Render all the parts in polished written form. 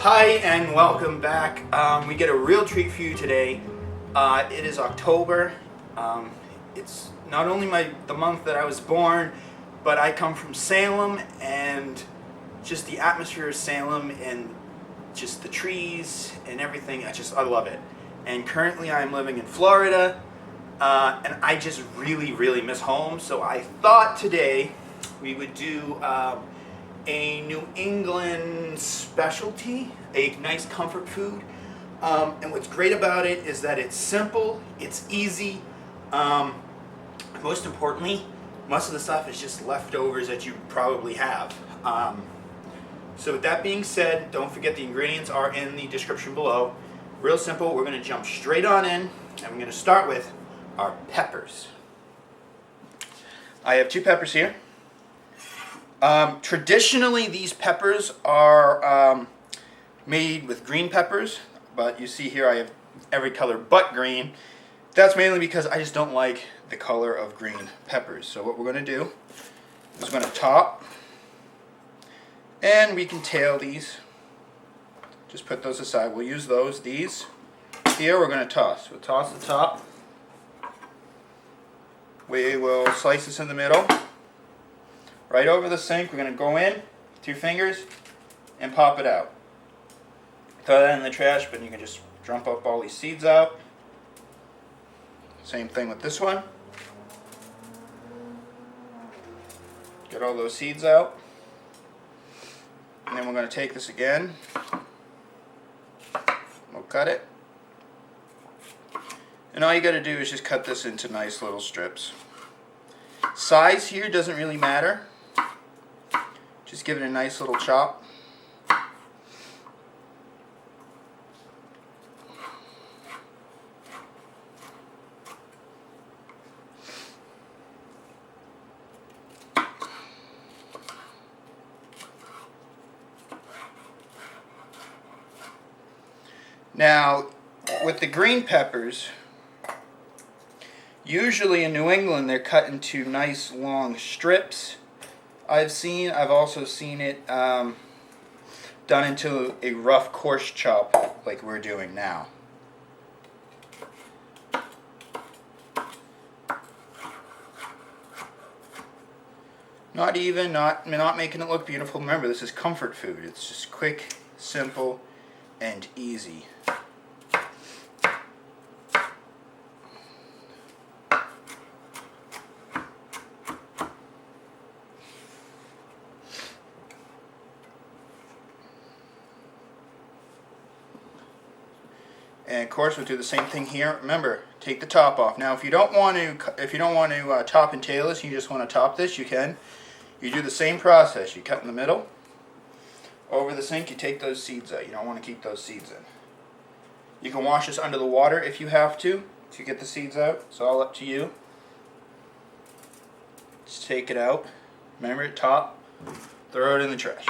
Hi and welcome back. We get a real treat for you today. It is October. It's not only the month that I was born, but I come from Salem, and just the atmosphere of Salem and just the trees and everything, I love it. And currently I'm living in Florida, and I just really miss home. So I thought today we would do a New England specialty, a nice comfort food. And what's great about it is that it's simple, it's easy. Most importantly, most of the stuff is just leftovers that you probably have. So with that being said, don't forget the ingredients are in the description below. Real simple, we're going to jump straight on in, and we're going to start with our peppers. I have 2 peppers here. Traditionally, these peppers are made with green peppers, but you see here I have every color but green. That's mainly because I just don't like the color of green peppers. So what we're going to do is we're going to top, and we can tail these. Just put those aside. We'll use those. These here we're going to toss. We'll toss the top. We will slice this in the middle. Right over the sink, we're going to go in, 2 fingers, and pop it out. Throw that in the trash, but you can just dump up all these seeds out. Same thing with this one. Get all those seeds out. And then we're going to take this again. We'll cut it. And all you got to do is just cut this into nice little strips. Size here doesn't really matter. Just give it a nice little chop. Now, with the green peppers, usually in New England they're cut into nice long strips. I've also seen it done into a rough coarse chop like we're doing now. Not making it look beautiful. Remember, this is comfort food. It's just quick, simple, and easy. And of course, we'll do the same thing here. Remember, take the top off. Now, if you don't want to top and tail this, you just want to top this, you can. You do the same process. You cut in the middle. Over the sink, you take those seeds out. You don't want to keep those seeds in. You can wash this under the water if you have to get the seeds out. It's all up to you. Just take it out. Remember, top. Throw it in the trash.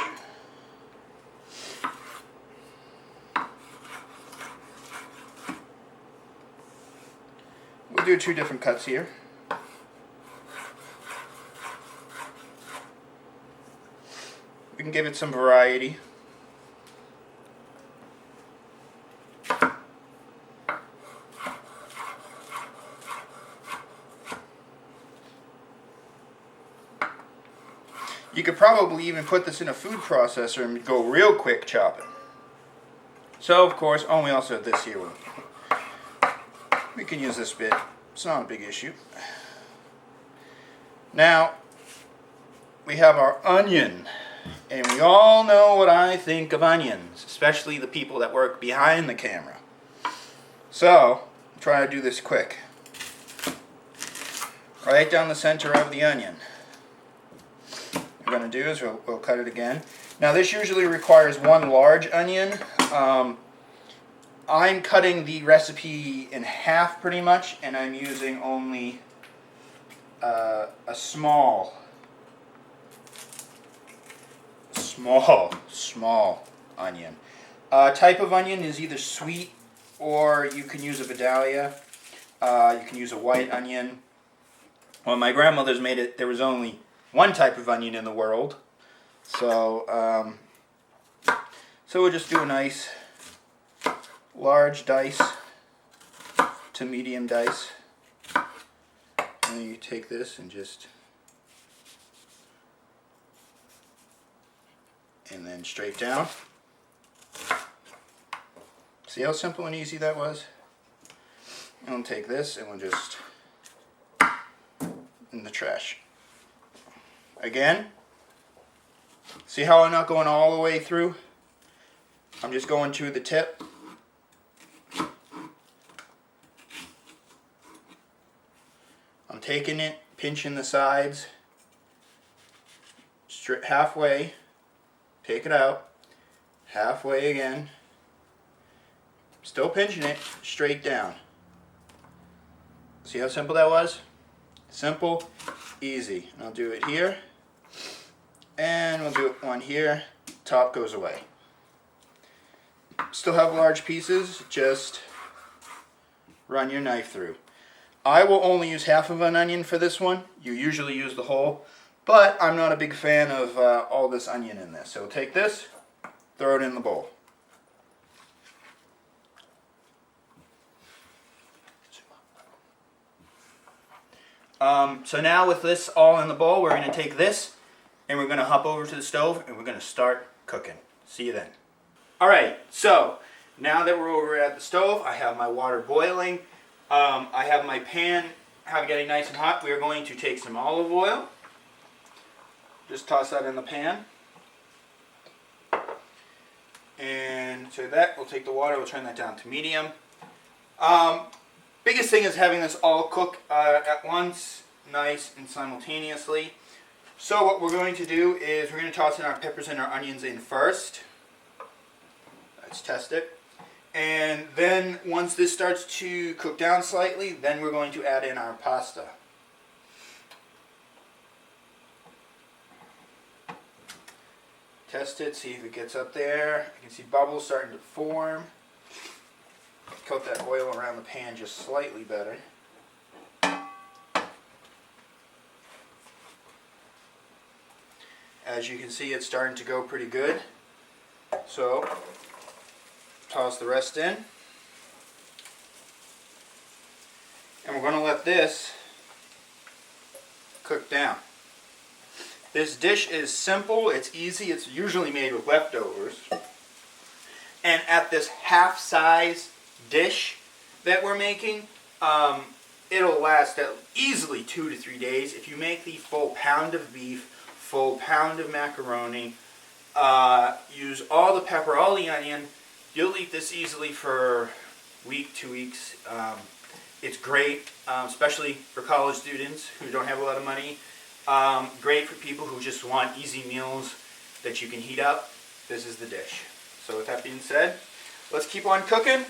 We'll do 2 different cuts here. We can give it some variety. You could probably even put this in a food processor and go real quick chopping. So, of course, we also have this here. We can use this bit. It's not a big issue. Now, we have our onion. And we all know what I think of onions, especially the people that work behind the camera. So, try to do this quick. Right down the center of the onion. What we're going to do is we'll cut it again. Now, this usually requires 1 large onion. I'm cutting the recipe in half pretty much, and I'm using only a small onion. Type of onion is either sweet, or you can use a Vidalia. You can use a white onion. When my grandmother's made it, there was only one type of onion in the world. So So we'll just do a nice large dice to medium dice. And then you take this and just, and then straight down. See how simple and easy that was? And we'll take this and we'll just in the trash. Again, see how I'm not going all the way through? I'm just going to the tip. I'm taking it, pinching the sides, straight halfway, take it out, halfway again, still pinching it, straight down. See how simple that was? Simple, easy. And I'll do it here, and we'll do one here, top goes away. Still have large pieces, just run your knife through. I will only use half of an onion for this one. You usually use the whole, but I'm not a big fan of all this onion in this. So we'll take this, throw it in the bowl. So now with this all in the bowl, we're going to take this and we're going to hop over to the stove and we're going to start cooking. See you then. Alright, so now that we're over at the stove, I have my water boiling. I have my pan getting nice and hot. We are going to take some olive oil. Just toss that in the pan. And so that, we'll take the water, we'll turn that down to medium. Biggest thing is having this all cook at once, nice and simultaneously. So what we're going to do is we're going to toss in our peppers and our onions in first. Let's test it. And then once this starts to cook down slightly, then we're going to add in our pasta. Test it, see if it gets up there. You can see bubbles starting to form. Coat that oil around the pan just slightly better. As you can see, it's starting to go pretty good. So toss the rest in. And we're going to let this cook down. This dish is simple, it's easy, it's usually made with leftovers. And at this half size dish that we're making, it'll last easily 2 to 3 days. If you make the full pound of beef, full pound of macaroni, use all the pepper, all the onion, you'll eat this easily for a week, 2 weeks. It's great, especially for college students who don't have a lot of money. Great for people who just want easy meals that you can heat up. This is the dish. So with that being said, let's keep on cooking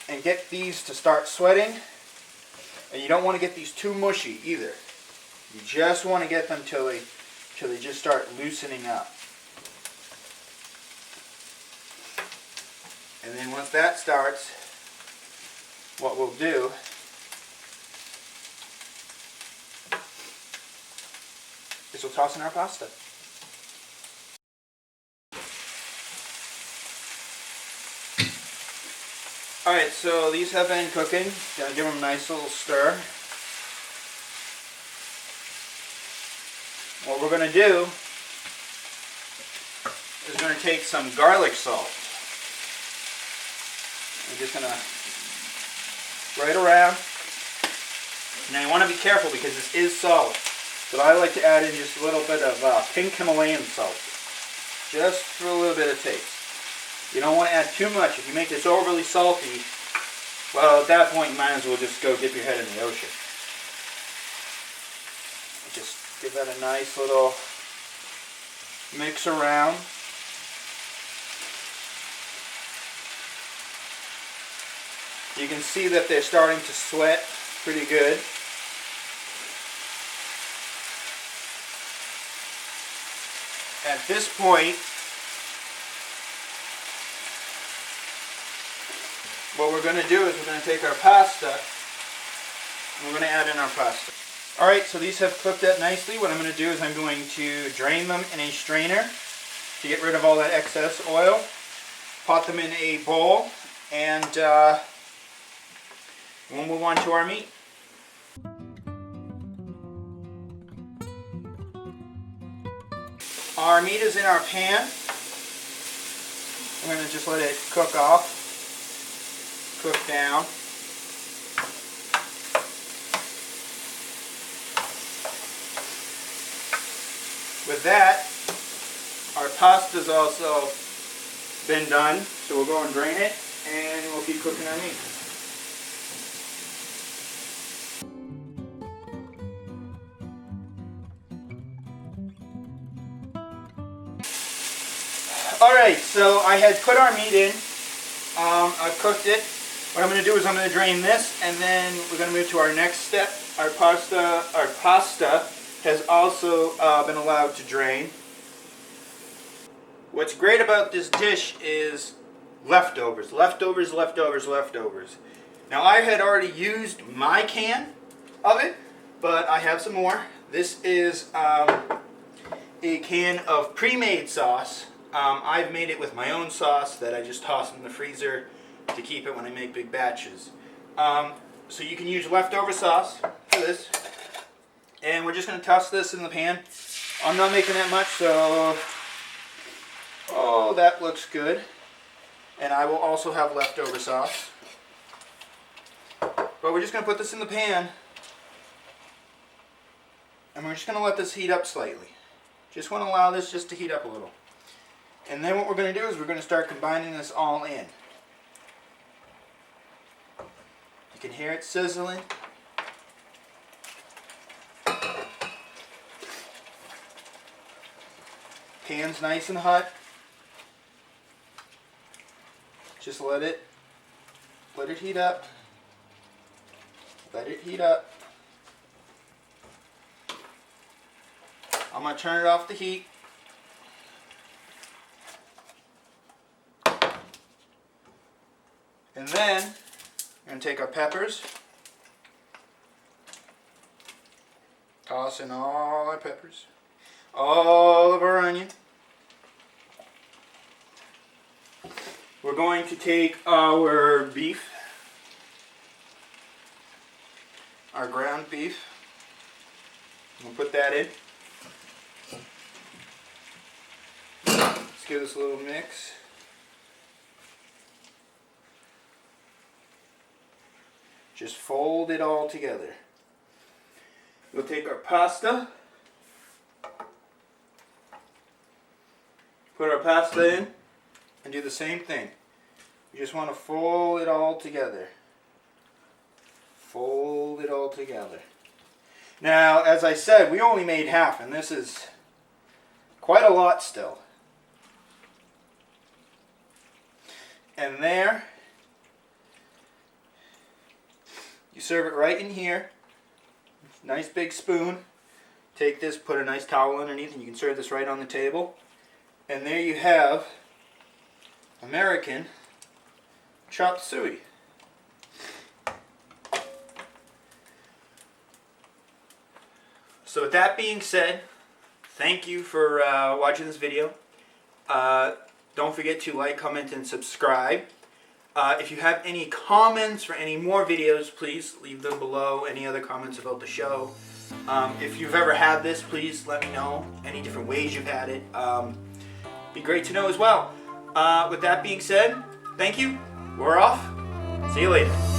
and get these to start sweating. And you don't want to get these too mushy either. You just want to get them till they just start loosening up. And then once that starts, what we'll do is we'll toss in our pasta. Alright, so these have been cooking. Gonna give them a nice little stir. What we're gonna do is we're gonna take some garlic salt. We're just gonna right around. Now you want to be careful because this is salt. So I like to add in just a little bit of pink Himalayan salt. Just for a little bit of taste. You don't want to add too much. If you make this overly salty, well, at that point you might as well just go dip your head in the ocean. Just give that a nice little mix around. You can see that they're starting to sweat pretty good. At this point, what we're going to do is we're going to take our pasta and we're going to add in our pasta. Alright, so these have cooked up nicely. What I'm going to do is I'm going to drain them in a strainer to get rid of all that excess oil. pot them in a bowl, and we'll move on to our meat. Our meat is in our pan. I'm going to just let it cook off, cook down. With that, our pasta's also been done, so we'll go and drain it, and we'll keep cooking our meat. Alright, so I had put our meat in. I've cooked it. What I'm going to do is I'm going to drain this, and then we're going to move to our next step. Our pasta has also been allowed to drain. What's great about this dish is leftovers. Leftovers, leftovers, leftovers. Now I had already used my can of it, but I have some more. This is a can of pre-made sauce. I've made it with my own sauce that I just toss in the freezer to keep it when I make big batches. So you can use leftover sauce for this. And we're just going to toss this in the pan. I'm not making that much, so... Oh, that looks good. And I will also have leftover sauce. But we're just going to put this in the pan. And we're just going to let this heat up slightly. Just want to allow this just to heat up a little. And then what we're going to do is we're going to start combining this all in. You can hear it sizzling. Pan's nice and hot. Just let it heat up. Let it heat up. I'm going to turn it off the heat. And then we're going to take our peppers. Toss in all our peppers. All of our onion. We're going to take our beef, our ground beef. We'll put that in. Let's give this a little mix. Just fold it all together. We'll take our pasta. Put our pasta in and do the same thing. You just want to fold it all together. Fold it all together. Now, as I said, we only made half, and this is quite a lot still. And there, you serve it right in here. Nice big spoon. Take this, put a nice towel underneath, and you can serve this right on the table. And there you have American chopped suey. So with that being said, thank you for watching this video. Don't forget to like, comment, and subscribe. If you have any comments for any more videos, please leave them below. Any other comments about the show. If you've ever had this, please let me know. Any different ways you've had it. Be great to know as well. With that being said, thank you. We're off. See you later.